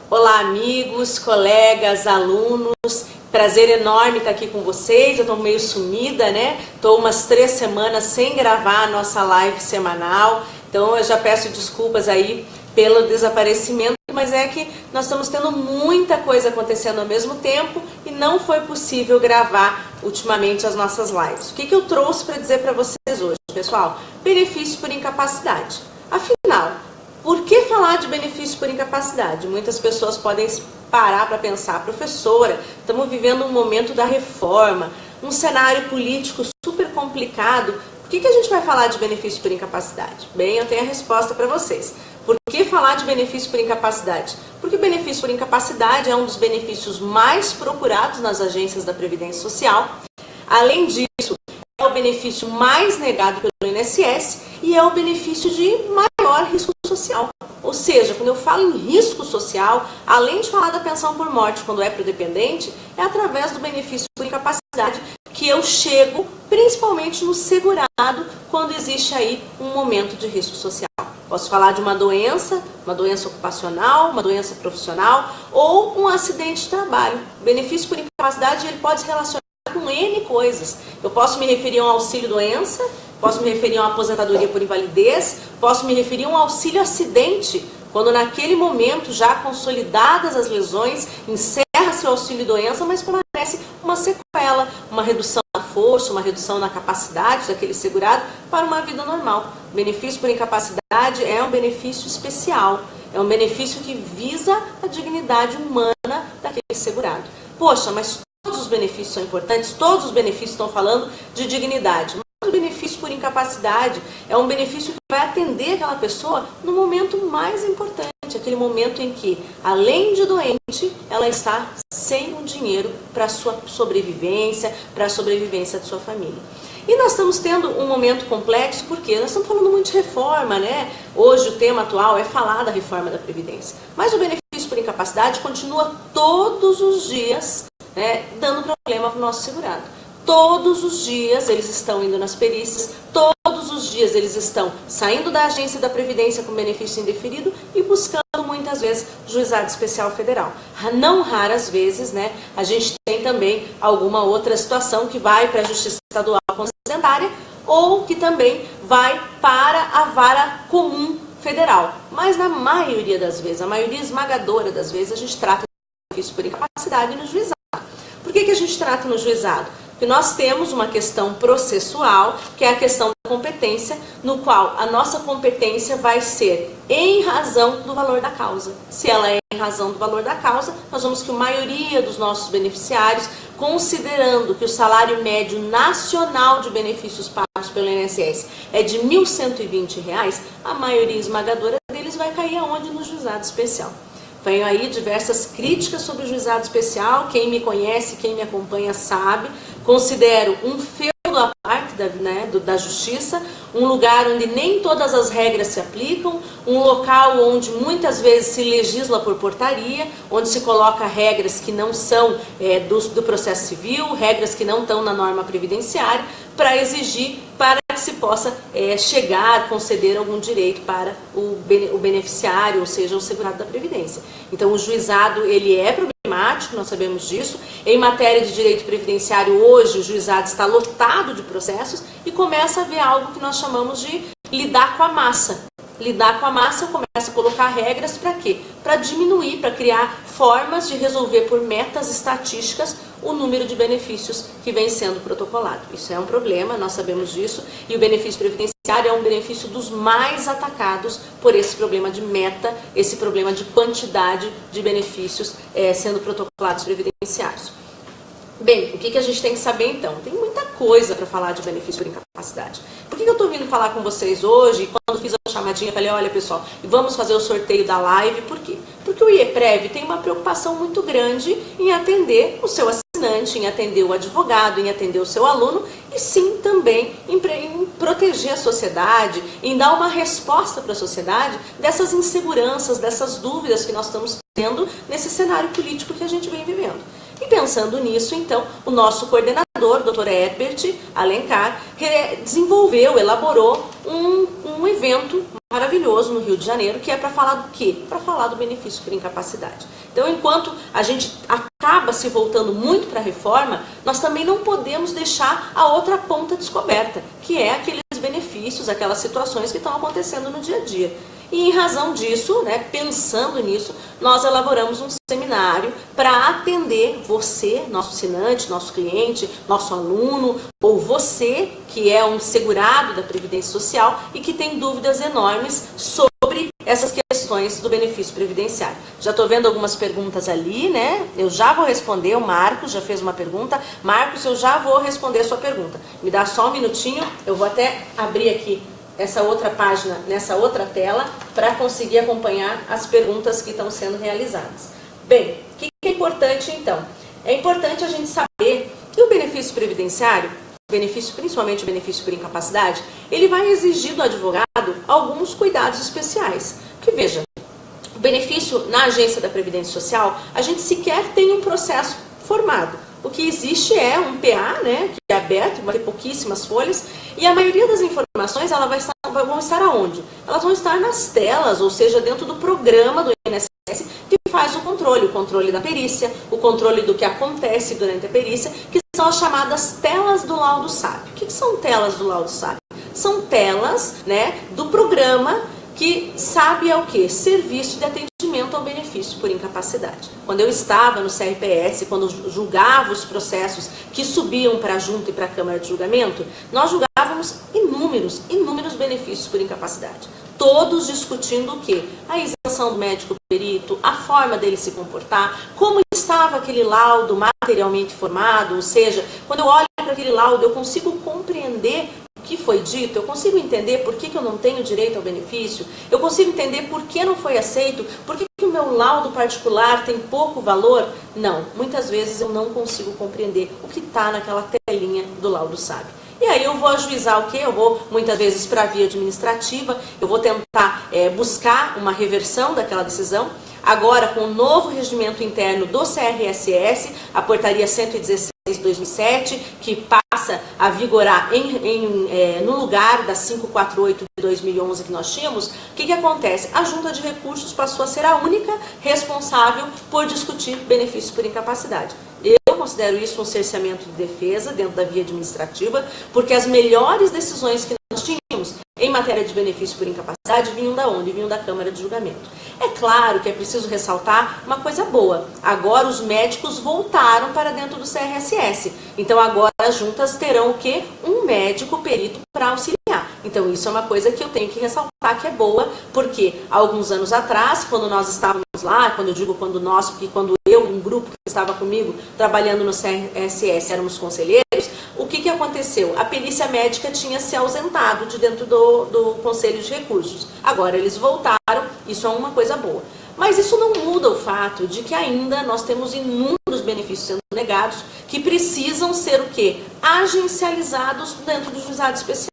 Olá amigos, colegas, alunos, prazer enorme estar aqui com vocês. Eu estou meio sumida, né? Estou umas 3 semanas sem gravar a nossa live semanal, então eu já peço desculpas aí pelo desaparecimento, mas é que nós estamos tendo muita coisa acontecendo ao mesmo tempo e não foi possível gravar ultimamente as nossas lives. O que eu trouxe para dizer para vocês hoje, pessoal? Benefício por incapacidade. Afinal, por que falar de benefício por incapacidade? Muitas pessoas podem parar para pensar, professora, estamos vivendo um momento da reforma, um cenário político super complicado, por que a gente vai falar de benefício por incapacidade? Bem, eu tenho a resposta para vocês. Por que falar de benefício por incapacidade? Porque o benefício por incapacidade é um dos benefícios mais procurados nas agências da Previdência Social. Além disso, é o benefício mais negado pelo INSS e é o benefício de maior risco social. Ou seja, quando eu falo em risco social, além de falar da pensão por morte quando é para o dependente, é através do benefício por incapacidade que eu chego, principalmente no segurado, quando existe aí um momento de risco social. Posso falar de uma doença ocupacional, uma doença profissional ou um acidente de trabalho. O benefício por incapacidade ele pode se relacionar com N coisas. Eu posso me referir a um auxílio-doença, posso me referir a uma aposentadoria por invalidez, posso me referir a um auxílio-acidente, quando naquele momento, já consolidadas as lesões, encerra-se o auxílio-doença, mas permanece uma sequela, uma redução na força, uma redução na capacidade daquele segurado para uma vida normal. O benefício por incapacidade é um benefício especial, é um benefício que visa a dignidade humana daquele segurado. Poxa, mas todos os benefícios são importantes, todos os benefícios estão falando de dignidade. Mas o benefício por incapacidade é um benefício que vai atender aquela pessoa no momento mais importante, aquele momento em que, além de doente, ela está sem o dinheiro para a sua sobrevivência, para a sobrevivência de sua família. E nós estamos tendo um momento complexo porque nós estamos falando muito de reforma, né? Hoje o tema atual é falar da reforma da Previdência. Mas o benefício por incapacidade continua todos os dias, né, dando problema para o nosso segurado. Todos os dias eles estão indo nas perícias, todos os dias eles estão saindo da agência da Previdência com benefício indeferido e buscando muitas vezes juizado especial federal. Não raras vezes, né, a gente tem também alguma outra situação que vai para a Justiça Estadual Consentária ou que também vai para a vara comum federal. Mas na maioria das vezes, a maioria esmagadora das vezes, a gente trata de benefício por incapacidade no juizado. Por que a gente trata no juizado? Porque nós temos uma questão processual, que é a questão da competência, no qual a nossa competência vai ser em razão do valor da causa. Se ela é em razão do valor da causa, nós vamos que a maioria dos nossos beneficiários, considerando que o salário médio nacional de benefícios pagos pelo INSS é de R$ 1.120, a maioria esmagadora deles vai cair aonde? No juizado especial. Venho aí diversas críticas sobre o juizado especial, quem me conhece, quem me acompanha sabe, considero um feudo à parte da justiça, um lugar onde nem todas as regras se aplicam, um local onde muitas vezes se legisla por portaria, onde se coloca regras que não são do processo civil, regras que não estão na norma previdenciária, para exigir para que se possa chegar, conceder algum direito para o beneficiário, ou seja, o segurado da Previdência. Então o juizado ele é problemático, nós sabemos disso. Em matéria de direito previdenciário, hoje o juizado está lotado de processos e começa a haver algo que nós chamamos de lidar com a massa. Lidar com a massa, eu começo a colocar regras para quê? Para diminuir, para criar formas de resolver por metas estatísticas o número de benefícios que vem sendo protocolado. Isso é um problema, nós sabemos disso, e o benefício previdenciário é um benefício dos mais atacados por esse problema de meta, esse problema de quantidade de benefícios sendo protocolados previdenciários. Bem, o que a gente tem que saber então? Tem muita coisa para falar de benefício por incapacidade. Por que eu estou vindo falar com vocês hoje? E quando fiz a chamadinha, eu falei, olha pessoal, vamos fazer o sorteio da live. Por quê? Porque o IEPREV tem uma preocupação muito grande em atender o seu assinante, em atender o advogado, em atender o seu aluno e sim também em proteger a sociedade, em dar uma resposta para a sociedade dessas inseguranças, dessas dúvidas que nós estamos tendo nesse cenário político que a gente vem vivendo. E pensando nisso, então, o nosso coordenador, Dr. Herbert Alencar, elaborou um evento maravilhoso no Rio de Janeiro, que é para falar do quê? Para falar do benefício por incapacidade. Então, enquanto a gente acaba se voltando muito para a reforma, nós também não podemos deixar a outra ponta descoberta, que é aqueles benefícios, aquelas situações que estão acontecendo no dia a dia. E em razão disso, pensando nisso, nós elaboramos um seminário para atender você, nosso assinante, nosso cliente, nosso aluno, ou você que é um segurado da Previdência Social e que tem dúvidas enormes sobre essas questões do benefício previdenciário. Já estou vendo algumas perguntas ali, Eu já vou responder, o Marcos já fez uma pergunta. Marcos, eu já vou responder a sua pergunta. Me dá só um minutinho, eu vou até abrir aqui essa outra página, nessa outra tela, para conseguir acompanhar as perguntas que estão sendo realizadas. Bem, o que é importante então? É importante a gente saber que o benefício previdenciário, principalmente o benefício por incapacidade, ele vai exigir do advogado alguns cuidados especiais. Porque veja, o benefício na agência da Previdência Social, a gente sequer tem um processo formado. O que existe é um PA, que é aberto, vai ter pouquíssimas folhas, e a maioria das informações vão estar aonde? Elas vão estar nas telas, ou seja, dentro do programa do INSS, que faz o controle da perícia, o controle do que acontece durante a perícia, que são as chamadas telas do laudo SAB. O que são telas do laudo SAB? São telas do programa que SAB é o quê? Serviço de atendimento ao benefício por incapacidade. Quando eu estava no CRPS, quando julgava os processos que subiam para a Junta e para a Câmara de Julgamento, nós julgávamos inúmeros benefícios por incapacidade. Todos discutindo o quê? A isenção do médico perito, a forma dele se comportar, como estava aquele laudo materialmente formado, ou seja, quando eu olho para aquele laudo, eu consigo compreender que foi dito, eu consigo entender por que eu não tenho direito ao benefício, eu consigo entender por que não foi aceito, por que o meu laudo particular tem pouco valor. Não, muitas vezes eu não consigo compreender o que está naquela telinha do laudo SAB. E aí eu vou ajuizar o quê? Eu vou muitas vezes para a via administrativa, eu vou tentar buscar uma reversão daquela decisão. Agora, com o novo regimento interno do CRSS, a portaria 116/2007, que passa a vigorar no lugar da 548 de 2011 que nós tínhamos, o que acontece? A Junta de Recursos passou a ser a única responsável por discutir benefício por incapacidade. Eu considero isso um cerceamento de defesa dentro da via administrativa, porque as melhores decisões que nós tínhamos em matéria de benefício por incapacidade vinham da onde? Vinham da Câmara de Julgamento. É claro que é preciso ressaltar uma coisa boa. Agora os médicos voltaram para dentro do CRSS. Então agora as juntas terão o quê? Um médico perito para auxiliar. Então isso é uma coisa que eu tenho que ressaltar que é boa, porque há alguns anos atrás, quando nós estávamos lá, quando eu digo quando nós, porque quando eu, um grupo que estava comigo, trabalhando no CRSS, éramos conselheiros, o que aconteceu? A perícia médica tinha se ausentado de dentro do Conselho de Recursos. Agora eles voltaram, isso é uma coisa boa. Mas isso não muda o fato de que ainda nós temos inúmeros benefícios sendo negados que precisam ser o quê? Agencializados dentro do juizado especial.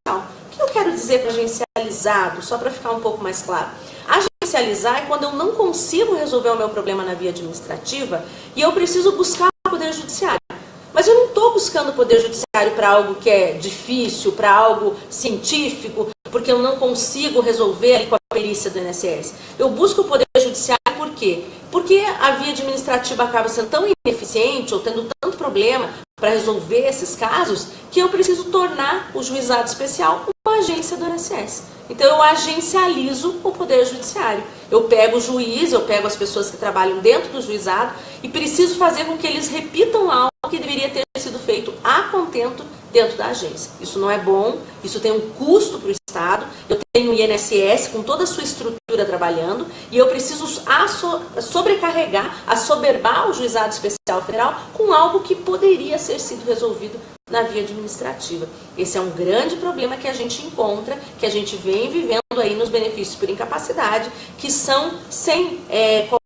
O que eu quero dizer com agencializado? Só para ficar um pouco mais claro. Agencializar é quando eu não consigo resolver o meu problema na via administrativa e eu preciso buscar o Poder Judiciário. Mas eu não estou buscando o Poder Judiciário para algo que é difícil, para algo científico, porque eu não consigo resolver ali com a perícia do INSS. Eu busco o Poder Judiciário por quê? Porque a via administrativa acaba sendo tão ineficiente ou tendo tanto problema para resolver esses casos que eu preciso tornar o juizado especial uma agência do INSS. Então eu agencializo o Poder Judiciário. Eu pego o juiz, eu pego as pessoas que trabalham dentro do juizado e preciso fazer com que eles repitam algo que deveria ter sido feito a contento dentro da agência. Isso não é bom, isso tem um custo para o Estado, eu tenho o INSS com toda a sua estrutura trabalhando e eu preciso sobrecarregar, assoberbar o Juizado Especial Federal com algo que poderia ser sido resolvido na via administrativa. Esse é um grande problema que a gente encontra, que a gente vem vivendo aí nos benefícios por incapacidade, que são, sem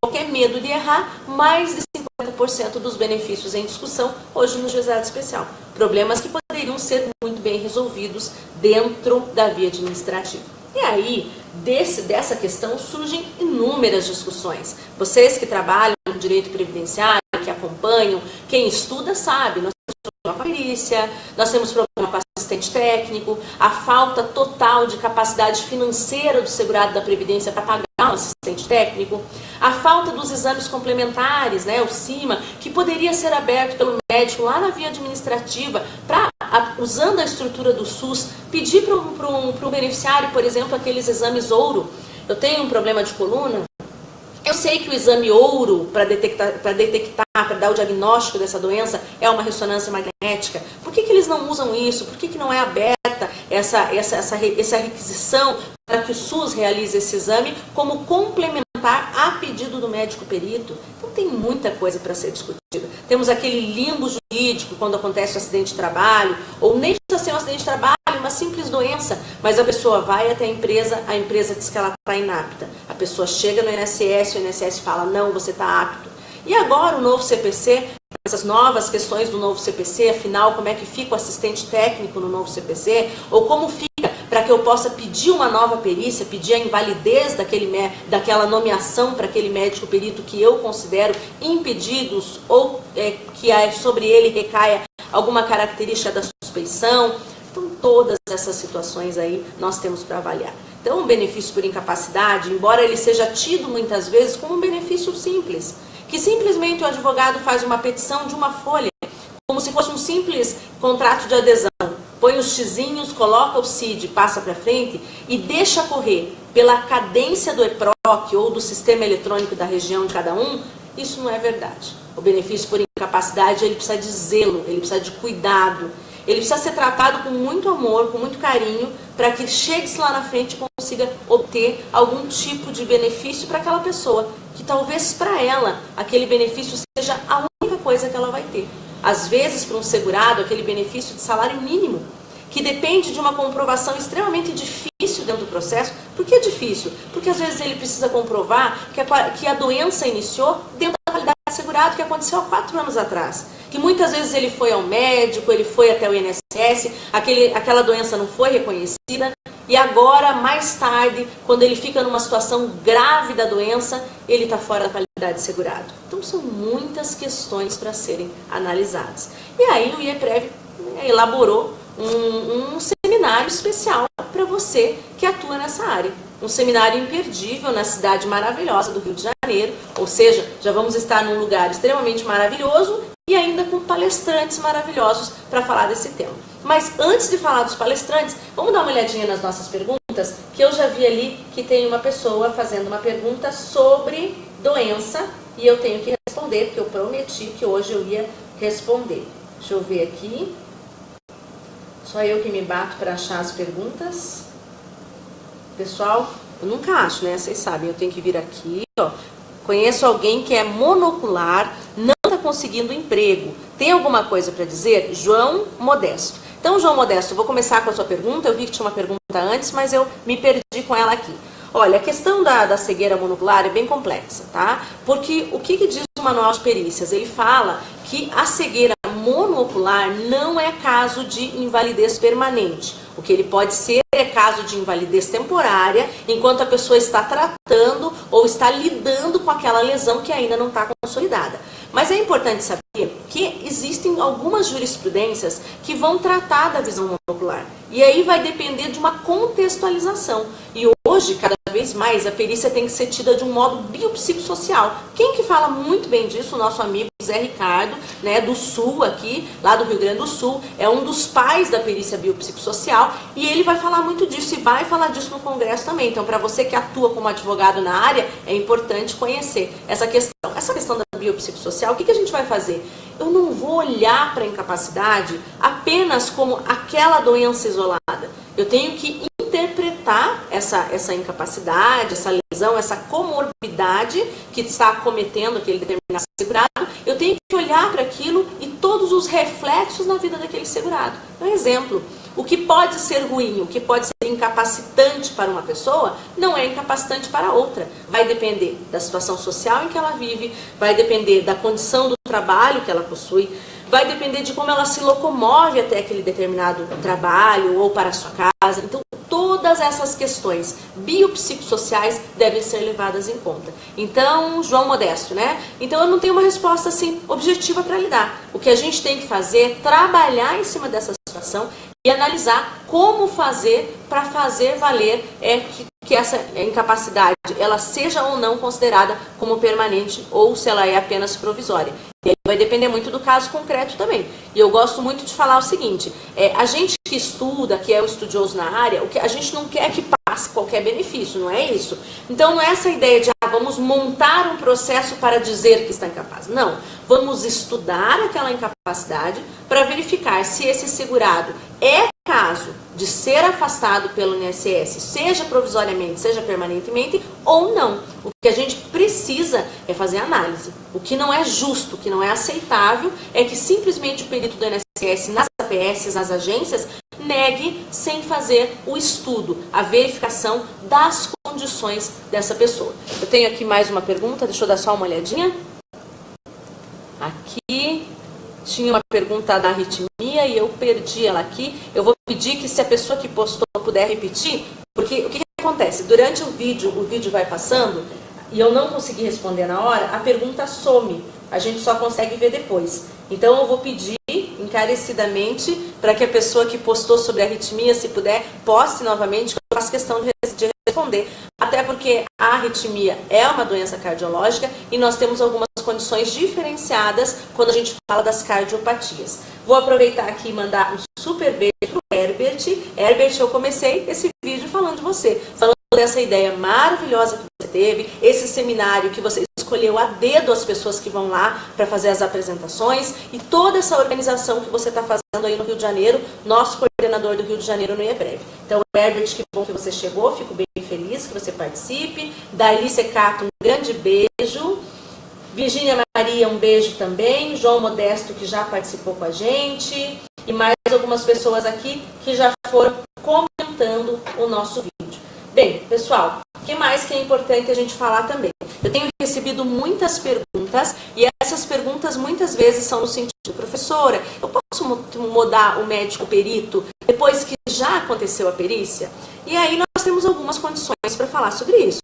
qualquer medo de errar, mais de 50% dos benefícios em discussão hoje no juizado especial. Problemas que poderiam ser muito bem resolvidos dentro da via administrativa. E aí, dessa questão, surgem inúmeras discussões. Vocês que trabalham no direito previdenciário, que acompanham, quem estuda sabe, nós temos com a perícia, nós temos problema com o assistente técnico, a falta total de capacidade financeira do segurado da Previdência para pagar o assistente técnico, a falta dos exames complementares, né, o CIMA, que poderia ser aberto pelo médico lá na via administrativa, para, usando a estrutura do SUS, pedir para o beneficiário, por exemplo, aqueles exames ouro. Eu tenho um problema de coluna, eu sei que o exame ouro para detectar, para dar o diagnóstico dessa doença é uma ressonância magnética. Por que eles não usam isso? Por que não é aberta essa requisição para que o SUS realize esse exame como complementar a pedido do médico perito? Então tem muita coisa para ser discutida. Temos aquele limbo jurídico quando acontece um acidente de trabalho, ou nem precisa ser um acidente de trabalho, uma simples doença, mas a pessoa vai até a empresa diz que ela está inapta. A pessoa chega no INSS, o INSS fala, não, você está apto. E agora o novo CPC, essas novas questões do novo CPC, afinal, como é que fica o assistente técnico no novo CPC, ou como fica para que eu possa pedir uma nova perícia, pedir a invalidez daquela nomeação para aquele médico perito que eu considero impedidos, ou que sobre ele recaia alguma característica da suspeição. Então, todas essas situações aí nós temos para avaliar. Então, o benefício por incapacidade, embora ele seja tido muitas vezes como um benefício simples, que simplesmente o advogado faz uma petição de uma folha, como se fosse um simples contrato de adesão, põe os xizinhos, coloca o CID, passa para frente e deixa correr pela cadência do EPROC ou do sistema eletrônico da região de cada um, isso não é verdade. O benefício por incapacidade, ele precisa de zelo, ele precisa de cuidado, ele precisa ser tratado com muito amor, com muito carinho, para que chegue-se lá na frente e consiga obter algum tipo de benefício para aquela pessoa, que talvez para ela aquele benefício seja a única coisa que ela vai ter. Às vezes, para um segurado, aquele benefício de salário mínimo, que depende de uma comprovação extremamente difícil dentro do processo. Por que difícil? Porque às vezes ele precisa comprovar que a doença iniciou dentro da qualidade de segurado, que aconteceu há 4 anos atrás. Que muitas vezes ele foi ao médico, ele foi até o INSS, aquela doença não foi reconhecida, e agora, mais tarde, quando ele fica numa situação grave da doença, ele está fora da qualidade de segurado. Então são muitas questões para serem analisadas. E aí o IEPREV elaborou um seminário especial para você que atua nessa área. Um seminário imperdível na cidade maravilhosa do Rio de Janeiro, ou seja, já vamos estar num lugar extremamente maravilhoso e ainda com palestrantes maravilhosos para falar desse tema. Mas antes de falar dos palestrantes, vamos dar uma olhadinha nas nossas perguntas, que eu já vi ali que tem uma pessoa fazendo uma pergunta sobre doença e eu tenho que responder, porque eu prometi que hoje eu ia responder. Deixa eu ver aqui. Só eu que me bato para achar as perguntas. Pessoal, eu nunca acho, né? Vocês sabem, eu tenho que vir aqui, ó. Conheço alguém que é monocular, não está conseguindo emprego. Tem alguma coisa para dizer? João Modesto. Então, João Modesto, eu vou começar com a sua pergunta. Eu vi que tinha uma pergunta antes, mas eu me perdi com ela aqui. Olha, a questão da cegueira monocular é bem complexa, tá? Porque o que diz o manual de perícias? Ele fala que a cegueira monocular não é caso de invalidez permanente. O que ele pode ser é caso de invalidez temporária, enquanto a pessoa está tratando ou está lidando com aquela lesão que ainda não está consolidada. Mas é importante saber que existem algumas jurisprudências que vão tratar da visão monocular. E aí vai depender de uma contextualização. E hoje, cada vez mais, a perícia tem que ser tida de um modo biopsicossocial. Quem que fala muito bem disso? O nosso amigo Zé Ricardo, né, do Sul aqui, lá do Rio Grande do Sul, é um dos pais da perícia biopsicossocial e ele vai falar muito disso e vai falar disso no Congresso também. Então, para você que atua como advogado na área, é importante conhecer essa questão. Essa questão da biopsicossocial, o que a gente vai fazer? Eu não vou olhar para a incapacidade apenas como aquela doença isolada. Eu tenho que interpretar essa incapacidade, essa lesão, essa comorbidade que está acometendo aquele determinado segurado. Eu tenho que olhar para aquilo e todos os reflexos na vida daquele segurado. Um exemplo, o que pode ser ruim, o que pode ser incapacitante para uma pessoa, não é incapacitante para outra. Vai depender da situação social em que ela vive, vai depender da condição do trabalho que ela possui, vai depender de como ela se locomove até aquele determinado trabalho ou para a sua casa. Então, toda todas essas questões biopsicossociais devem ser levadas em conta. Então, João Modesto, né? Então eu não tenho uma resposta assim objetiva para lhe dar. O que a gente tem que fazer é trabalhar em cima dessa situação e analisar como fazer para fazer valer que essa incapacidade ela seja ou não considerada como permanente ou se ela é apenas provisória. E aí vai depender muito do caso concreto também. E eu gosto muito de falar o seguinte, a gente que estuda, que é o estudioso na área, o que a gente não quer que passe qualquer benefício, não é isso? Então não é essa ideia de vamos montar um processo para dizer que está incapaz. Não, vamos estudar aquela incapacidade para verificar se esse segurado é caso de ser afastado pelo INSS, seja provisoriamente, seja permanentemente, ou não. O que a gente precisa é fazer análise. O que não é justo, o que não é aceitável, é que simplesmente o perito do INSS nas APS, nas agências, negue sem fazer o estudo, a verificação das condições dessa pessoa. Eu tenho aqui mais uma pergunta, deixa eu dar só uma olhadinha. Aqui tinha uma pergunta da arritmia e eu perdi ela aqui. Eu vou pedir que se a pessoa que postou puder repetir, porque o que acontece? Durante o vídeo vai passando e eu não consegui responder na hora, a pergunta some. A gente só consegue ver depois. Então eu vou pedir encarecidamente para que a pessoa que postou sobre a arritmia, se puder, poste novamente, que eu faço questão de responder. Até porque a arritmia é uma doença cardiológica e nós temos algumas condições diferenciadas quando a gente fala das cardiopatias. Vou aproveitar aqui e mandar um super beijo para o Herbert. Herbert, eu comecei esse vídeo falando de você, falando dessa ideia maravilhosa que você teve, esse seminário que você escolheu a dedo as pessoas que vão lá para fazer as apresentações e toda essa organização que você está fazendo aí no Rio de Janeiro, nosso coordenador do Rio de Janeiro no IEBREV. Então, Herbert, que bom que você chegou, fico bem feliz que você participe. Daili Secato, um grande beijo. Virgínia Maria, um beijo também. João Modesto, que já participou com a gente. E mais algumas pessoas aqui que já foram comentando o nosso vídeo. Bem, pessoal, o que mais que é importante a gente falar também? Eu tenho recebido muitas perguntas e essas perguntas muitas vezes são no sentido, professora, eu posso mudar o médico perito depois que já aconteceu a perícia? E aí nós temos algumas condições para falar sobre isso.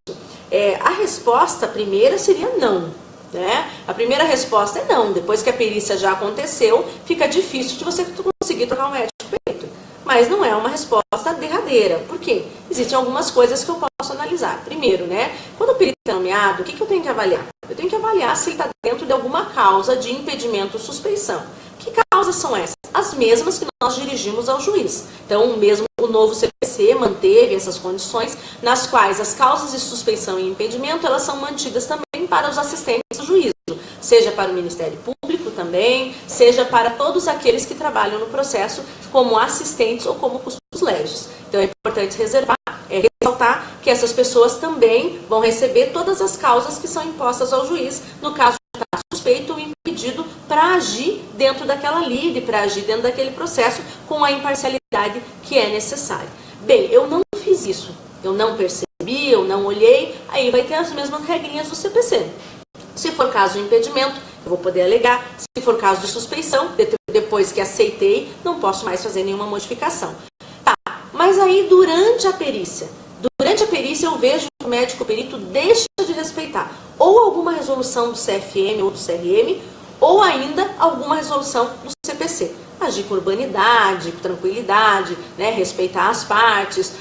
A resposta primeira seria não. Né? A primeira resposta é não. Depois que a perícia já aconteceu, fica difícil de você conseguir trocar o médico perito. Mas não é uma resposta derradeira. Por quê? Existem algumas coisas que eu posso analisar. Primeiro, né? Quando o perito é nomeado, o que eu tenho que avaliar? Eu tenho que avaliar se ele está dentro de alguma causa de impedimento ou suspeição. Que causas são essas? As mesmas que nós dirigimos ao juiz. Então, mesmo o novo CPC manteve essas condições, nas quais as causas de suspeição e impedimento, elas são mantidas também para os assistentes do juízo, seja para o Ministério Público também, seja para todos aqueles que trabalham no processo como assistentes ou como custos legis. Então, é importante ressaltar que essas pessoas também vão receber todas as causas que são impostas ao juiz, no caso de estar suspeito ou impedido para agir dentro daquela lide, para agir dentro daquele processo com a imparcialidade que é necessária. Bem, eu não fiz isso, eu não percebi, eu não olhei, aí vai ter as mesmas regrinhas do CPC. Se for caso de impedimento, eu vou poder alegar. Se for caso de suspeição, depois que aceitei, não posso mais fazer nenhuma modificação. Tá, mas aí durante a perícia eu vejo que o médico perito deixa de respeitar ou alguma resolução do CFM ou do CRM, ou ainda alguma resolução do CPC. Agir com urbanidade, com tranquilidade, né, respeitar as partes,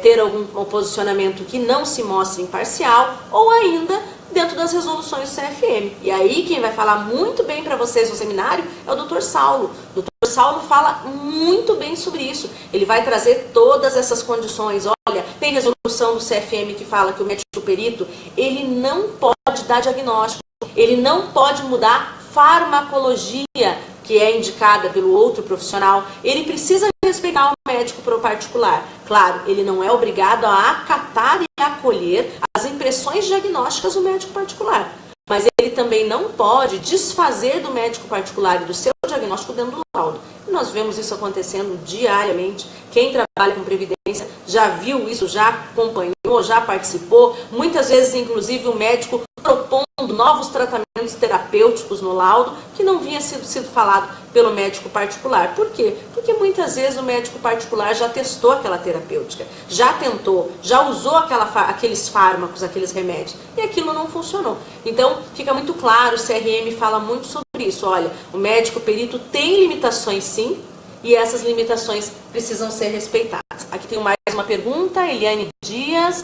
ter algum posicionamento que não se mostre imparcial, ou ainda dentro das resoluções do CFM. E aí quem vai falar muito bem para vocês no seminário é o Dr. Saulo. O Dr. Saulo fala muito bem sobre isso. Ele vai trazer todas essas condições. Olha, tem resolução do CFM que fala que o médico perito, ele não pode dar diagnóstico, ele não pode mudar farmacologia que é indicada pelo outro profissional, ele precisa respeitar o médico particular. Claro, ele não é obrigado a acatar e acolher as impressões diagnósticas do médico particular, mas ele também não pode desfazer do médico particular e do seu diagnóstico dentro do laudo. E nós vemos isso acontecendo diariamente. Quem trabalha com previdência já viu isso, já acompanhou, já participou. Muitas vezes, inclusive, o médico propondo novos tratamentos terapêuticos no laudo que não vinha sido falado pelo médico particular. Por quê? Porque muitas vezes o médico particular já testou aquela terapêutica, já tentou, já usou aqueles fármacos, aqueles remédios, e aquilo não funcionou. Então, fica muito claro, o CRM fala muito sobre isso. Olha, o médico perito tem limitações sim, e essas limitações precisam ser respeitadas. Aqui tem mais uma pergunta, Eliane Dias.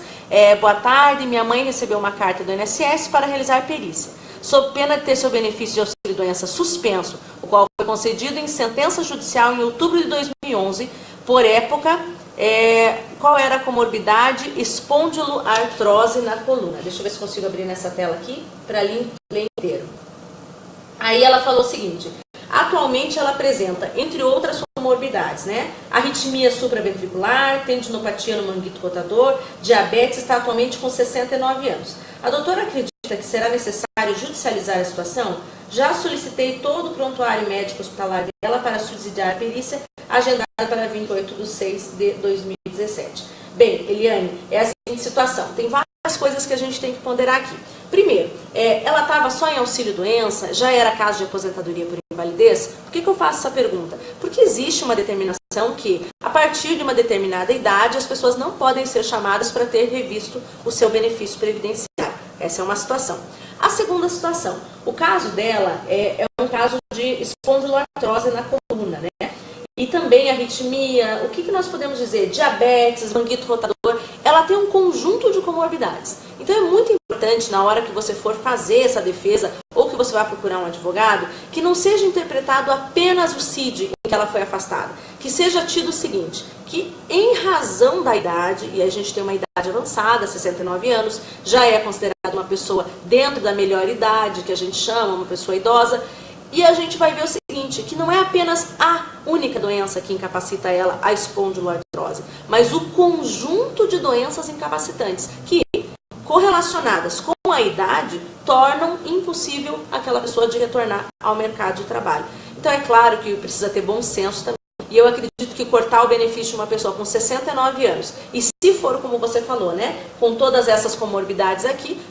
Boa tarde, minha mãe recebeu uma carta do INSS para realizar perícia. Sob pena de ter seu benefício de auxílio-doença suspenso, o qual foi concedido em sentença judicial em outubro de 2011, por época, qual era a comorbidade? Espondiloartrose na coluna. Deixa eu ver se consigo abrir nessa tela aqui, para ler inteiro. Aí ela falou o seguinte: atualmente ela apresenta, entre outras comorbidades, né? Arritmia supraventricular, tendinopatia no manguito rotador, diabetes, está atualmente com 69 anos. A doutora acredita que será necessário judicializar a situação? Já solicitei todo o prontuário médico hospitalar dela para subsidiar a perícia, agendada para 28/6/2017. Bem, Eliane, é a seguinte situação. Tem várias coisas que a gente tem que ponderar aqui. Primeiro, ela estava só em auxílio-doença, já era caso de aposentadoria por invalidez? Por que eu faço essa pergunta? Porque existe uma determinação que, a partir de uma determinada idade, as pessoas não podem ser chamadas para ter revisto o seu benefício previdenciário. Essa é uma situação. A segunda situação, o caso dela é um caso de espondiloartrose na coluna, né? E também arritmia, o que nós podemos dizer? Diabetes, manguito rotador, ela tem um conjunto de comorbidades. Então é muito importante, na hora que você for fazer essa defesa, ou que você vai procurar um advogado, que não seja interpretado apenas o CID em que ela foi afastada. Que seja tido o seguinte, que em razão da idade, e a gente tem uma idade avançada, 69 anos, já é considerada uma pessoa dentro da melhor idade, que a gente chama, uma pessoa idosa, e a gente vai ver o seguinte, que não é apenas a única doença que incapacita ela, a espondiloartrose, mas o conjunto de doenças incapacitantes que, correlacionadas com a idade, tornam impossível aquela pessoa de retornar ao mercado de trabalho. Então é claro que precisa ter bom senso também. E eu acredito que cortar o benefício de uma pessoa com 69 anos, e se for como você falou, né, com todas essas comorbidades aqui,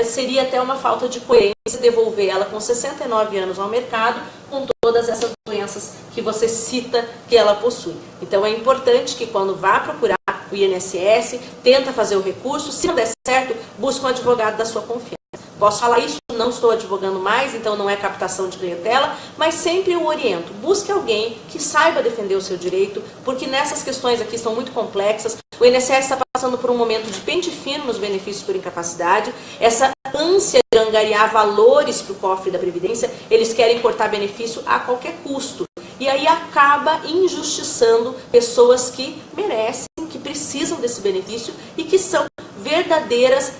seria até uma falta de coerência devolver ela com 69 anos ao mercado, com todas essas doenças que você cita que ela possui. Então é importante que quando vá procurar o INSS, tenta fazer o recurso, se não der certo, busca um advogado da sua confiança. Posso falar isso, não estou advogando mais, então não é captação de clientela, mas sempre eu oriento. Busque alguém que saiba defender o seu direito, porque nessas questões aqui são muito complexas. O INSS está passando por um momento de pente fino nos benefícios por incapacidade, essa ânsia de angariar valores para o cofre da Previdência, eles querem cortar benefício a qualquer custo. E aí acaba injustiçando pessoas que merecem, que precisam desse benefício e que são verdadeiras,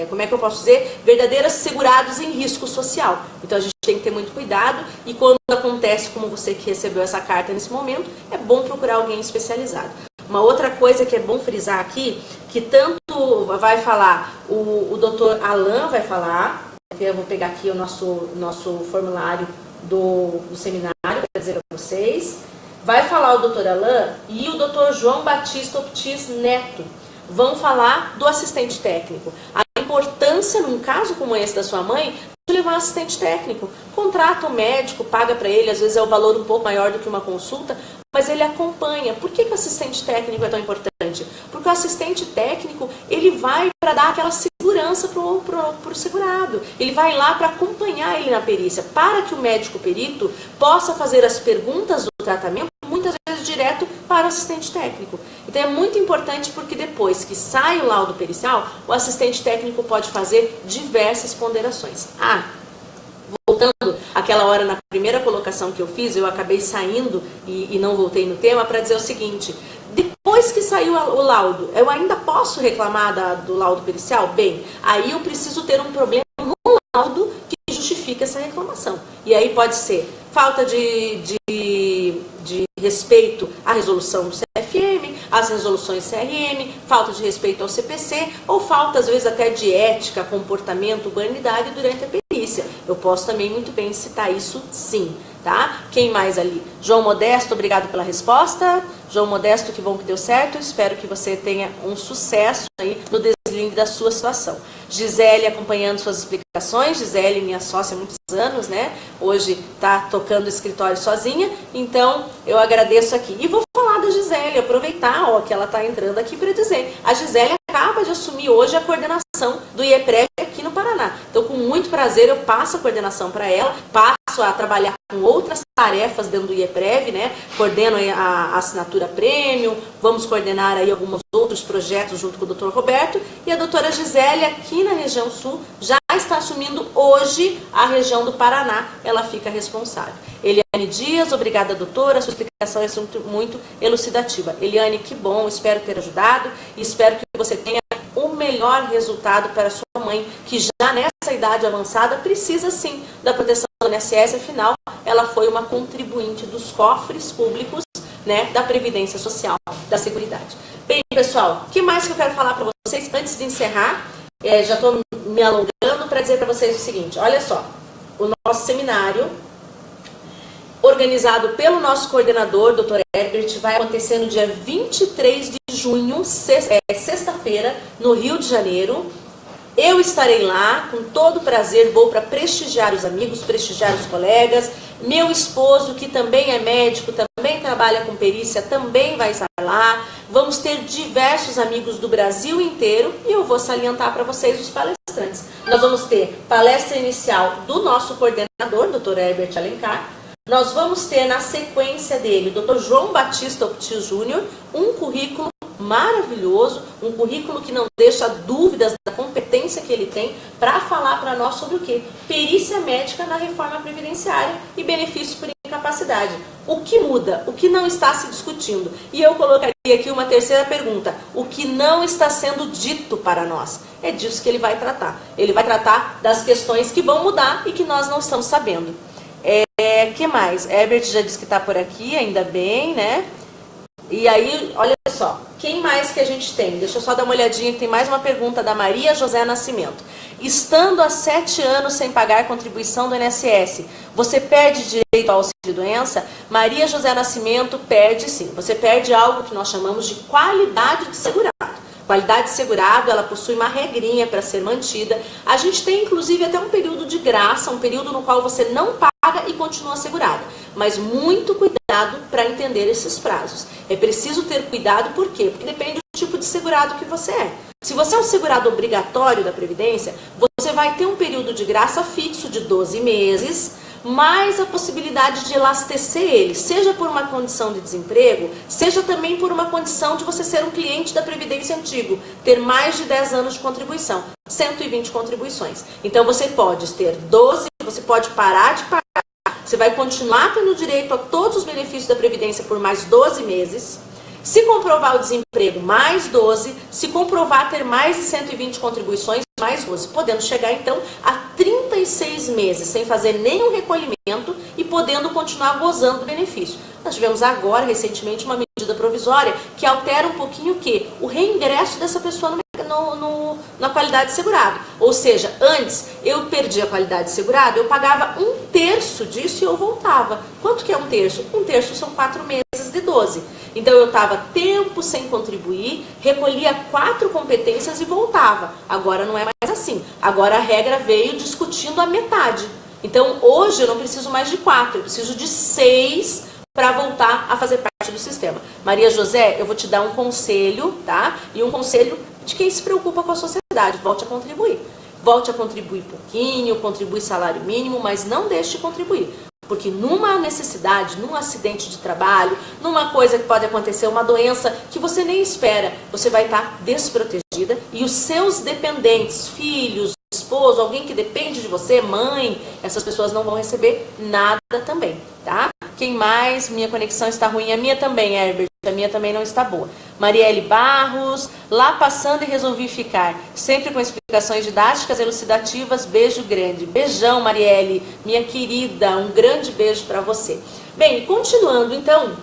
como é que eu posso dizer? Verdadeiras segurados em risco social. Então a gente tem que ter muito cuidado e quando acontece como você que recebeu essa carta nesse momento, é bom procurar alguém especializado. Uma outra coisa que é bom frisar aqui, que tanto vai falar, o doutor Alain vai falar, eu vou pegar aqui o nosso formulário do seminário para dizer para vocês, vai falar o doutor Alain e o doutor João Batista Optis Neto, vão falar do assistente técnico. A importância, num caso como esse da sua mãe, de levar um assistente técnico. Contrata um médico, paga para ele, às vezes é o valor um pouco maior do que uma consulta, mas ele acompanha. Por que o assistente técnico é tão importante? Porque o assistente técnico, ele vai para dar aquela segurança para o segurado. Ele vai lá para acompanhar ele na perícia, para que o médico perito possa fazer as perguntas do tratamento, muitas vezes direto para o assistente técnico. Então é muito importante porque depois que sai o laudo pericial, o assistente técnico pode fazer diversas ponderações. Voltando àquela hora na primeira colocação que eu fiz, eu acabei saindo e não voltei no tema para dizer o seguinte, depois que saiu o laudo, eu ainda posso reclamar do laudo pericial? Bem, aí eu preciso ter um problema no laudo que justifique essa reclamação. E aí pode ser falta de respeito à resolução do CFM, às resoluções CRM, falta de respeito ao CPC, ou falta, às vezes, até de ética, comportamento, urbanidade durante a perícia. Eu posso também muito bem citar isso, sim, tá? Quem mais ali? João Modesto, obrigado pela resposta. João Modesto, que bom que deu certo. Espero que você tenha um sucesso aí no deslinde da sua situação. Gisele acompanhando suas explicações. Gisele, minha sócia há muitos anos, né? Hoje está tocando o escritório sozinha. Então, eu agradeço aqui. E vou falar da Gisele, aproveitar ó, que ela está entrando aqui para dizer. A Gisele acaba de assumir hoje a coordenação do IEPREV aqui no Paraná. Então, com muito prazer, eu passo a coordenação para ela, passo a trabalhar com outras tarefas dentro do IEPREV, né? Coordeno a assinatura prêmio, vamos coordenar aí alguns outros projetos junto com o Dr. Roberto, e a doutora Gisele aqui na região sul já está assumindo hoje a região do Paraná, ela fica responsável. Eliane Dias, obrigada doutora, sua explicação é muito elucidativa. Eliane, que bom, espero ter ajudado e espero que você tenha o melhor resultado para sua mãe, que já nessa idade avançada precisa sim da proteção do INSS, afinal ela foi uma contribuinte dos cofres públicos, né, da Previdência Social, da Seguridade. Bem, pessoal, o que mais que eu quero falar para vocês antes de encerrar? Já estou me alongando para dizer para vocês o seguinte, olha só, o nosso seminário, organizado pelo nosso coordenador, Dr. Herbert, vai acontecer no dia 23 de junho, sexta-feira, no Rio de Janeiro. Eu estarei lá, com todo prazer, vou para prestigiar os amigos, prestigiar os colegas. Meu esposo, que também é médico, também trabalha com perícia, também vai estar lá. Vamos ter diversos amigos do Brasil inteiro e eu vou salientar para vocês os palestrantes. Nós vamos ter palestra inicial do nosso coordenador, Dr. Herbert Alencar. Nós vamos ter na sequência dele, o Dr. João Batista Opti Júnior, um currículo maravilhoso, um currículo que não deixa dúvidas da competência que ele tem para falar para nós sobre o quê? Perícia médica na reforma previdenciária e benefícios por incapacidade. O que muda? O que não está se discutindo? E eu colocaria aqui uma terceira pergunta. O que não está sendo dito para nós? É disso que ele vai tratar. Ele vai tratar das questões que vão mudar e que nós não estamos sabendo. Que mais? Herbert já disse que está por aqui, ainda bem, né? E aí, olha só, quem mais que a gente tem? Deixa eu só dar uma olhadinha, que tem mais uma pergunta da Maria José Nascimento. Estando há 7 anos sem pagar contribuição do INSS, você perde direito ao auxílio-doença? Maria José Nascimento perde sim. Você perde algo que nós chamamos de qualidade de segurado. Qualidade de segurado, ela possui uma regrinha para ser mantida. A gente tem, inclusive, até um período de graça, um período no qual você não paga e continua segurado. Mas muito cuidado para entender esses prazos. É preciso ter cuidado, por quê? Porque depende do tipo de segurado que você é. Se você é um segurado obrigatório da Previdência, você vai ter um período de graça fixo de 12 meses, mais a possibilidade de elastecer ele, seja por uma condição de desemprego, seja também por uma condição de você ser um cliente da Previdência antigo, ter mais de 10 anos de contribuição, 120 contribuições. Então você pode ter 12, você pode parar de pagar, você vai continuar tendo direito a todos os benefícios da Previdência por mais 12 meses, se comprovar o desemprego, mais 12, se comprovar ter mais de 120 contribuições, mais 12, podendo chegar então a 36 meses sem fazer nenhum recolhimento e podendo continuar gozando do benefício. Nós tivemos agora, recentemente, uma medida provisória que altera um pouquinho o quê? O reingresso dessa pessoa na qualidade de segurado. Ou seja, antes eu perdi a qualidade de segurado, eu pagava 1/3 disso e eu voltava. Quanto que é 1/3? 1/3 são 4 meses de 12. Então eu estava tempo sem contribuir, recolhia 4 competências e voltava. Agora não é mais assim. Agora a regra veio discutindo a metade. Então hoje eu não preciso mais de 4, eu preciso de 6 para voltar a fazer parte do sistema. Maria José, eu vou te dar um conselho, tá? E um conselho de quem se preocupa com a sociedade. Volte a contribuir. Volte a contribuir pouquinho, contribui salário mínimo, mas não deixe de contribuir. Porque numa necessidade, num acidente de trabalho, numa coisa que pode acontecer, uma doença que você nem espera, você vai estar desprotegida e os seus dependentes, filhos, esposo, alguém que depende de você, mãe, essas pessoas não vão receber nada também, tá? Quem mais? Minha conexão está ruim. A minha também, Herbert. A minha também não está boa. Marielle Barros, lá passando e resolvi ficar. Sempre com explicações didáticas, elucidativas. Beijo grande. Beijão, Marielle, minha querida. Um grande beijo para você. Bem, continuando então,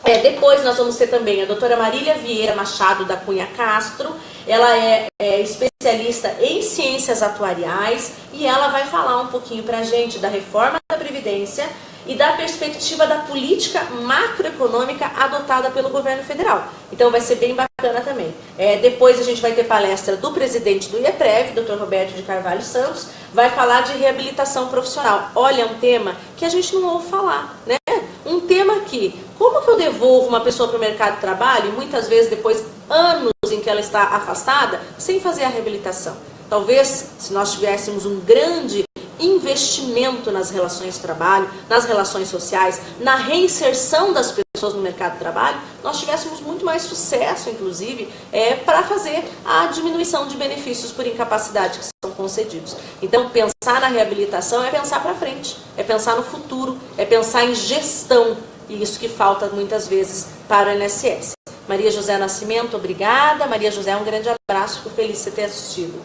depois nós vamos ter também a doutora Marília Vieira Machado da Cunha Castro. Ela é especialista em ciências atuariais e ela vai falar um pouquinho para a gente da reforma da Previdência e da perspectiva da política macroeconômica adotada pelo governo federal. Então vai ser bem bacana também. Depois a gente vai ter palestra do presidente do IEPREV, Dr. Roberto de Carvalho Santos, vai falar de reabilitação profissional. Olha, é um tema que a gente não ouve falar, né? Um tema que, como que eu devolvo uma pessoa para o mercado de trabalho, e muitas vezes depois, anos em que ela está afastada, sem fazer a reabilitação? Talvez, se nós tivéssemos um grande investimento nas relações de trabalho, nas relações sociais, na reinserção das pessoas no mercado de trabalho, nós tivéssemos muito mais sucesso, inclusive, para fazer a diminuição de benefícios por incapacidade que são concedidos. Então, pensar na reabilitação é pensar para frente, é pensar no futuro, é pensar em gestão, e isso que falta muitas vezes para o INSS. Maria José Nascimento, obrigada. Maria José, um grande abraço, fico feliz de você ter assistido.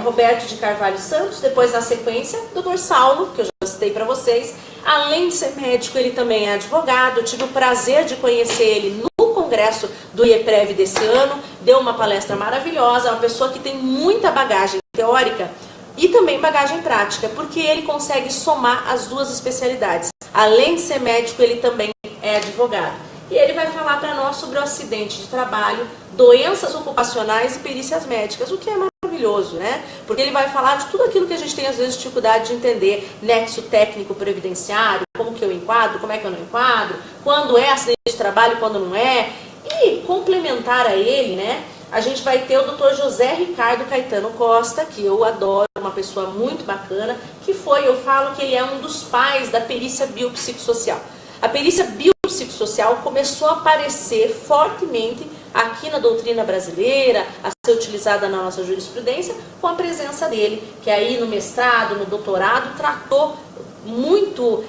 Roberto de Carvalho Santos, depois na sequência, Dr. Saulo, que eu já citei para vocês. Além de ser médico, ele também é advogado. Eu tive o prazer de conhecer ele no congresso do IEPREV desse ano. Deu uma palestra maravilhosa, é uma pessoa que tem muita bagagem teórica e também bagagem prática, porque ele consegue somar as duas especialidades. Além de ser médico, ele também é advogado. E ele vai falar para nós sobre o acidente de trabalho, doenças ocupacionais e perícias médicas, o que é maravilhoso, né? Porque ele vai falar de tudo aquilo que a gente tem às vezes dificuldade de entender, nexo técnico previdenciário, como que eu enquadro, como é que eu não enquadro, quando é acidente de trabalho, quando não é. E complementar a ele, né? A gente vai ter o Dr. José Ricardo Caetano Costa, que eu adoro, uma pessoa muito bacana, que eu falo que ele é um dos pais da perícia biopsicossocial. A perícia biopsicossocial começou a aparecer fortemente aqui na doutrina brasileira, a ser utilizada na nossa jurisprudência, com a presença dele, que aí no mestrado, no doutorado, tratou muito,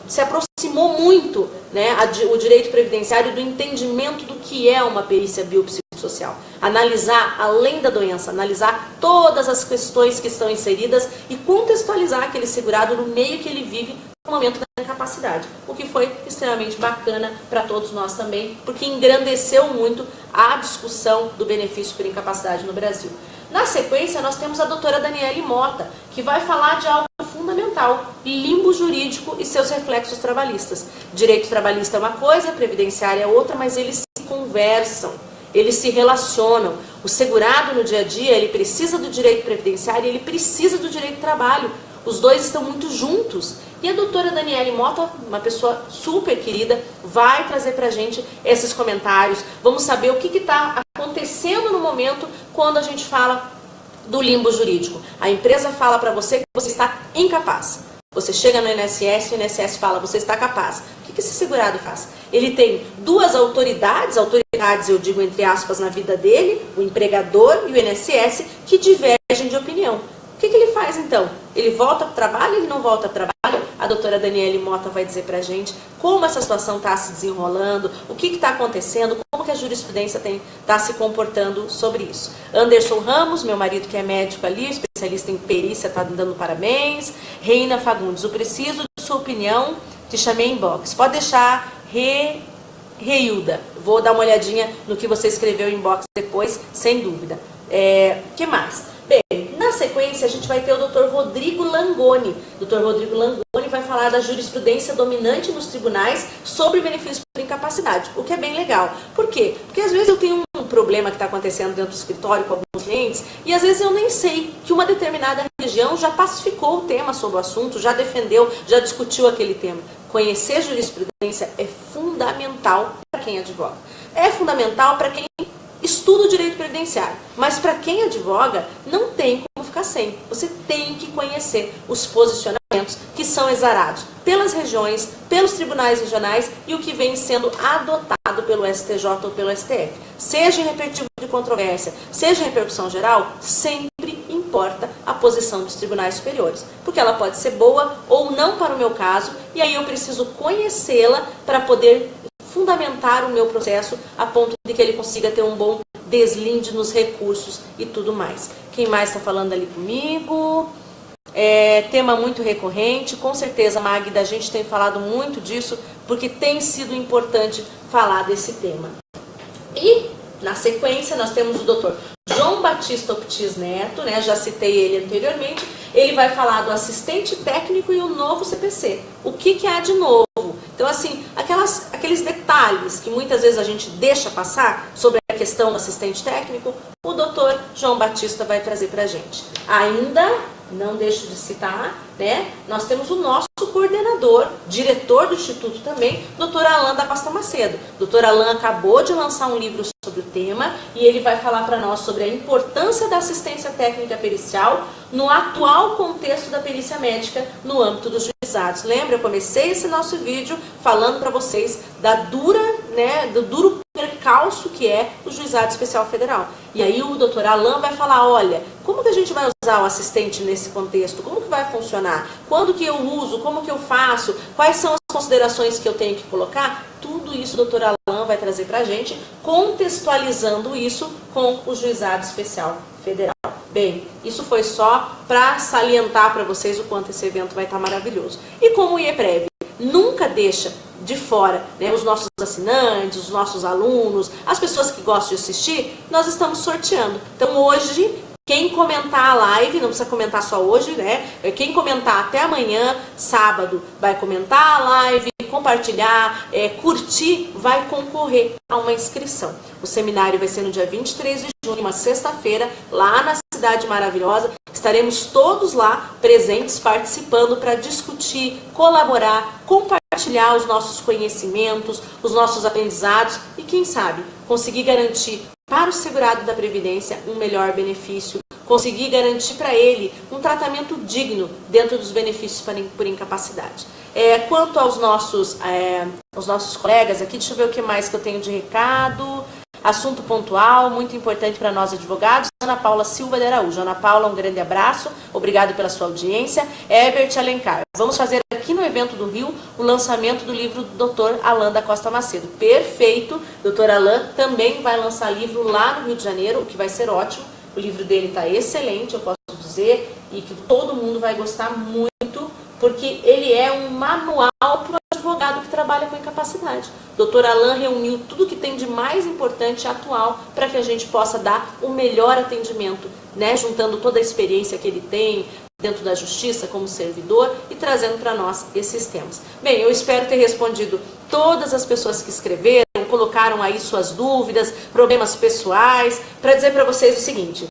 se aproximou muito, né, o direito previdenciário do entendimento do que é uma perícia biopsicossocial. Analisar, além da doença, analisar todas as questões que estão inseridas e contextualizar aquele segurado no meio que ele vive no momento da incapacidade, o que foi extremamente bacana para todos nós também, porque engrandeceu muito a discussão do benefício por incapacidade no Brasil. Na sequência, nós temos a doutora Daniele Mota, que vai falar de algo fundamental, limbo jurídico e seus reflexos trabalhistas. Direito trabalhista é uma coisa, previdenciária é outra, mas eles se conversam, eles se relacionam. O segurado no dia a dia, ele precisa do direito previdenciário e ele precisa do direito do trabalho. Os dois estão muito juntos. E a doutora Daniele Mota, uma pessoa super querida, vai trazer pra gente esses comentários. Vamos saber o que está acontecendo no momento quando a gente fala do limbo jurídico. A empresa fala para você que você está incapaz. Você chega no INSS e o INSS fala, você está capaz. O que esse segurado faz? Ele tem duas autoridades eu digo entre aspas na vida dele, o empregador e o INSS, que divergem de opinião. O que ele faz então? Ele volta para o trabalho ou ele não volta para o trabalho? A doutora Daniele Mota vai dizer para a gente como essa situação está se desenrolando, o que está acontecendo, como que a jurisprudência está se comportando sobre isso. Anderson Ramos, meu marido que é médico ali, especialista em perícia, está me dando parabéns. Reina Fagundes, eu preciso de sua opinião, te chamei em box. Pode deixar, Reilda, vou dar uma olhadinha no que você escreveu em box depois, sem dúvida. Que mais? Bem, na sequência a gente vai ter o Dr. Rodrigo Langoni. Dr. Rodrigo Langoni vai falar da jurisprudência dominante nos tribunais sobre benefícios por incapacidade, o que é bem legal. Por quê? Porque às vezes eu tenho um problema que está acontecendo dentro do escritório com alguns clientes e às vezes eu nem sei que uma determinada região já pacificou o tema sobre o assunto, já defendeu, já discutiu aquele tema. Conhecer jurisprudência é fundamental para quem advoga. É fundamental para quem estuda o direito previdenciário, mas para quem advoga não tem como ficar sem. Você tem que conhecer os posicionamentos que são exarados pelas regiões, pelos tribunais regionais e o que vem sendo adotado pelo STJ ou pelo STF. Seja em repertivo de controvérsia, seja em repercussão geral, sempre importa a posição dos tribunais superiores, porque ela pode ser boa ou não para o meu caso, e aí eu preciso conhecê-la para poder fundamentar o meu processo a ponto de que ele consiga ter um bom deslinde nos recursos e tudo mais. Quem mais está falando ali comigo? Tema muito recorrente, com certeza, Magda, a gente tem falado muito disso, porque tem sido importante falar desse tema. E, na sequência, nós temos o Dr. João Batista Optis Neto, né? Já citei ele anteriormente. ele vai falar do assistente técnico e o novo CPC. O que há de novo? Então, assim, aqueles detalhes que muitas vezes a gente deixa passar sobre a questão do assistente técnico, o doutor João Batista vai trazer para a gente. Ainda, não deixo de citar, né? Nós temos o nosso coordenador, diretor do Instituto também, doutor Alain da Costa Macedo. Doutor Alain acabou de lançar um livro sobre o tema e ele vai falar para nós sobre a importância da assistência técnica pericial no atual contexto da perícia médica no âmbito dos juizados. Lembra, eu comecei esse nosso vídeo falando para vocês do duro percalço que é o Juizado Especial Federal. E aí o doutor Alain vai falar, olha, como que a gente vai usar o assistente nesse contexto? Como que vai funcionar? Quando que eu uso? Como que eu faço? Quais são as considerações que eu tenho que colocar? Tudo isso o doutor Alain vai trazer para a gente, contextualizando isso com o Juizado Especial Federal. Bem, isso foi só para salientar para vocês o quanto esse evento vai estar maravilhoso. E como o IEPREV nunca deixa de fora, né, os nossos assinantes, os nossos alunos, as pessoas que gostam de assistir, nós estamos sorteando. Então hoje, quem comentar a live, não precisa comentar só hoje, né? Quem comentar até amanhã, sábado, vai comentar a live, compartilhar, curtir, vai concorrer a uma inscrição. O seminário vai ser no dia 23 de junho, uma sexta-feira, lá na Cidade Maravilhosa. Estaremos todos lá presentes, participando para discutir, colaborar, compartilhar os nossos conhecimentos, os nossos aprendizados e, quem sabe, conseguir garantir para o segurado da Previdência um melhor benefício, conseguir garantir para ele um tratamento digno dentro dos benefícios por incapacidade. Quanto aos nossos colegas aqui, deixa eu ver o que mais que eu tenho de recado. Assunto pontual, muito importante para nós advogados, Ana Paula Silva de Araújo. Ana Paula, um grande abraço, obrigado pela sua audiência. Herbert Alencar, vamos fazer aqui no evento do Rio o lançamento do livro do Dr. Alain da Costa Macedo. Perfeito, Dr. Alain também vai lançar livro lá no Rio de Janeiro, o que vai ser ótimo. O livro dele está excelente, eu posso dizer, e que todo mundo vai gostar muito, porque ele é um manual para o advogado que trabalha com incapacidade. Dr. Alain reuniu tudo que tem de mais importante e atual para que a gente possa dar o melhor atendimento, né? Juntando toda a experiência que ele tem dentro da justiça como servidor e trazendo para nós esses temas. Bem, eu espero ter respondido todas as pessoas que escreveram, colocaram aí suas dúvidas, problemas pessoais, para dizer para vocês o seguinte: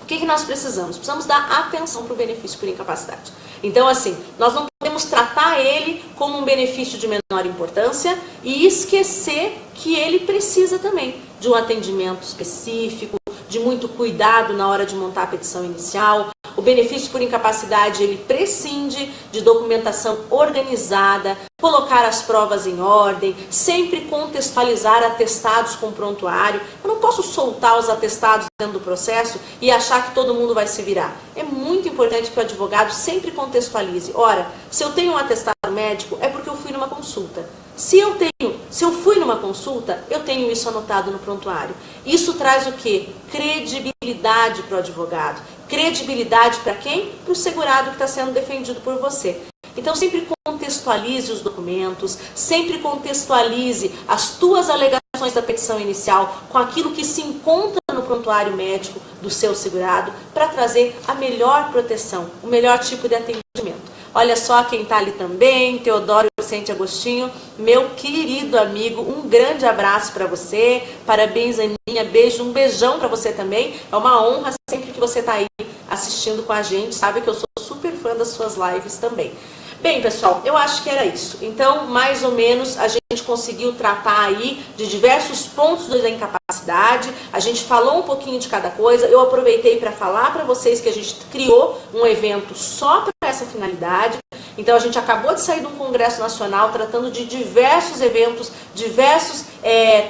o que nós precisamos? Precisamos dar atenção para o benefício por incapacidade. Então, assim, nós não podemos tratar ele como um benefício de menor importância e esquecer que ele precisa também de um atendimento específico, de muito cuidado na hora de montar a petição inicial. O benefício por incapacidade, ele prescinde de documentação organizada, colocar as provas em ordem, sempre contextualizar atestados com prontuário. Eu não posso soltar os atestados dentro do processo e achar que todo mundo vai se virar. É muito importante que o advogado sempre contextualize. Ora, se eu tenho um atestado médico, é porque eu fui numa consulta. Se eu fui numa consulta, eu tenho isso anotado no prontuário. Isso traz o quê? Credibilidade para o advogado. Credibilidade para quem? Para o segurado que está sendo defendido por você. Então sempre contextualize os documentos, sempre contextualize as tuas alegações da petição inicial com aquilo que se encontra no prontuário médico do seu segurado para trazer a melhor proteção, o melhor tipo de atendimento. Olha só quem está ali também, Teodoro Vicente Agostinho, meu querido amigo, um grande abraço para você, parabéns Aninha, beijo, um beijão para você também, é uma honra sempre que você está aí assistindo com a gente, sabe que eu sou super fã das suas lives também. Bem, pessoal, eu acho que era isso. Então, mais ou menos, a gente conseguiu tratar aí de diversos pontos da incapacidade. A gente falou um pouquinho de cada coisa. Eu aproveitei para falar para vocês que a gente criou um evento só para essa finalidade. Então, a gente acabou de sair de um congresso nacional tratando de diversos eventos, diversos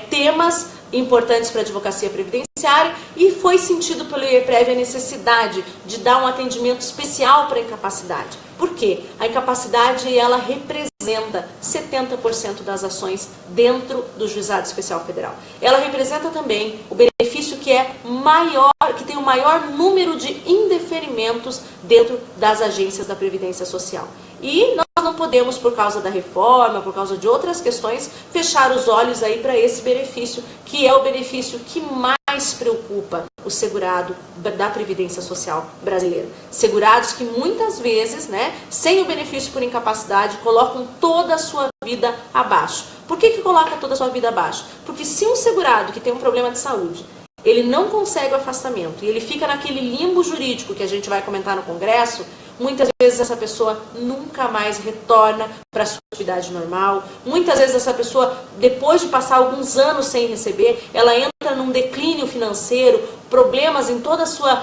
temas importantes para a advocacia previdenciária e foi sentido pelo IEPREV a necessidade de dar um atendimento especial para a incapacidade. Por quê? A incapacidade, ela representa 70% das ações dentro do Juizado Especial Federal. Ela representa também o benefício que é maior, que tem o maior número de indeferimentos dentro das agências da Previdência Social. E nós não podemos, por causa da reforma, por causa de outras questões, fechar os olhos aí para esse benefício, que é o benefício que mais mais preocupa o segurado da Previdência Social brasileira. Segurados que muitas vezes, né, sem o benefício por incapacidade, colocam toda a sua vida abaixo. Por que coloca toda a sua vida abaixo? Porque se um segurado que tem um problema de saúde, ele não consegue o afastamento e ele fica naquele limbo jurídico que a gente vai comentar no Congresso, muitas vezes essa pessoa nunca mais retorna para a sua atividade normal. Muitas vezes essa pessoa, depois de passar alguns anos sem receber, ela entra num declínio financeiro, problemas em toda a sua,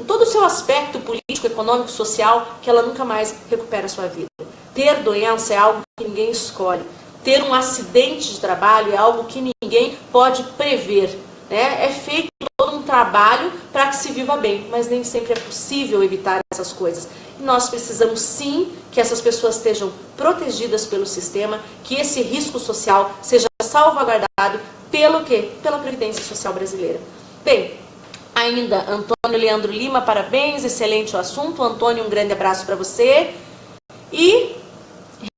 todo o seu aspecto político, econômico, social, que ela nunca mais recupera a sua vida. Ter doença é algo que ninguém escolhe. Ter um acidente de trabalho é algo que ninguém pode prever. É feito todo um trabalho para que se viva bem, mas nem sempre é possível evitar essas coisas. E nós precisamos sim que essas pessoas estejam protegidas pelo sistema, que esse risco social seja salvaguardado pelo quê? Pela Previdência Social brasileira. Bem, ainda Antônio Leandro Lima, parabéns, excelente o assunto. Antônio, um grande abraço para você. E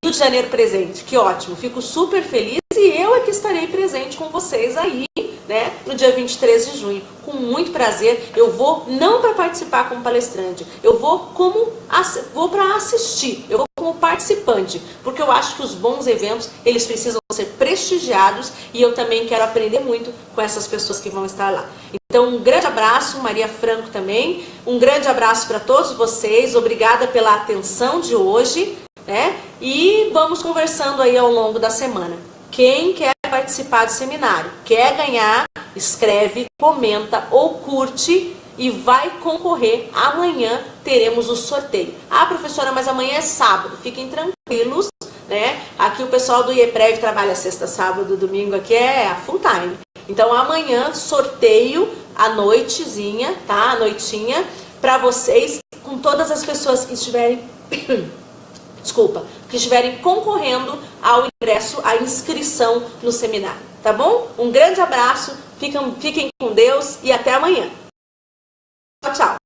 Rio de Janeiro presente, que ótimo, fico super feliz e eu é que estarei presente com vocês aí, né, no dia 23 de junho, com muito prazer. Eu vou não para participar como palestrante, eu vou para assistir, eu vou como participante, porque eu acho que os bons eventos, eles precisam ser prestigiados e eu também quero aprender muito com essas pessoas que vão estar lá. Então, um grande abraço, Maria Franco também, um grande abraço para todos vocês, obrigada pela atenção de hoje, né? E vamos conversando aí ao longo da semana. Quem quer participar do seminário, quer ganhar, escreve, comenta ou curte e vai concorrer. Amanhã teremos o sorteio. Ah, professora, mas amanhã é sábado. Fiquem tranquilos, né? Aqui o pessoal do IEPREV trabalha sexta, sábado, domingo, aqui é a full time. Então amanhã sorteio à noitezinha, tá? À noitinha, para vocês, com todas as pessoas que estiverem... que estiverem concorrendo ao ingresso, à inscrição no seminário, tá bom? Um grande abraço, fiquem com Deus e até amanhã. Tchau, tchau.